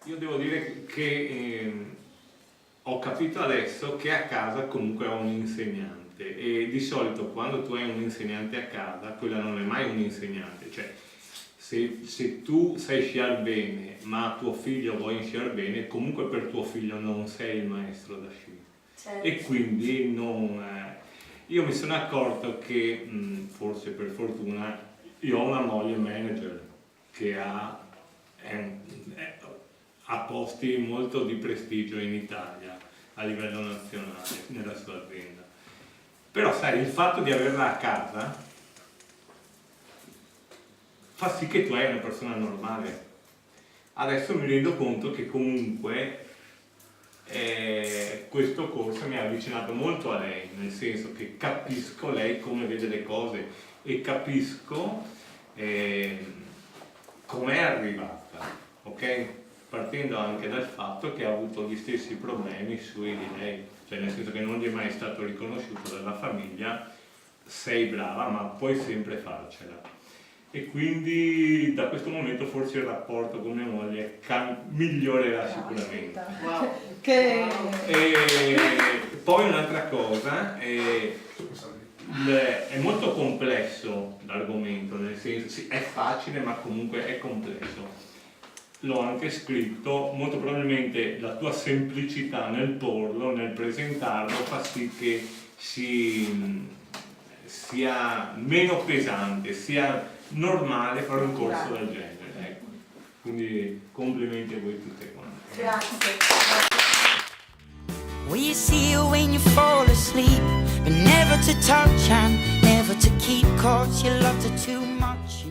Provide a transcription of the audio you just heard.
Io devo dire che ho capito adesso che a casa comunque ho un insegnante e di solito quando tu hai un insegnante a casa, quella non è mai un insegnante, cioè se tu sai sciare bene ma tuo figlio vuole sciare bene, comunque per tuo figlio non sei il maestro da sci. Certo. E quindi non, io mi sono accorto che forse per fortuna io ho una moglie manager che ha posti molto di prestigio in Italia a livello nazionale nella sua azienda. Però sai, il fatto di averla a casa fa sì che tu hai una persona normale. Adesso mi rendo conto che comunque questo corso mi ha avvicinato molto a lei, nel senso che capisco lei come vede le cose e capisco com'è arrivata, ok? Partendo anche dal fatto che ha avuto gli stessi problemi sui di lei, cioè nel senso che non gli è mai stato riconosciuto dalla famiglia, sei brava ma puoi sempre farcela. E quindi da questo momento forse il rapporto con mia moglie migliorerà sicuramente. Wow. E poi un'altra cosa, è molto complesso l'argomento, nel senso sì, è facile ma comunque è complesso. L'ho anche scritto, molto probabilmente la tua semplicità nel porlo, nel presentarlo, fa sì che sia meno pesante, sia normale fare un corso del genere. Ecco. Quindi complimenti a voi tutte quante. Grazie. We see you when you fall asleep, but never to touch and never to keep, 'cause you loved her too much.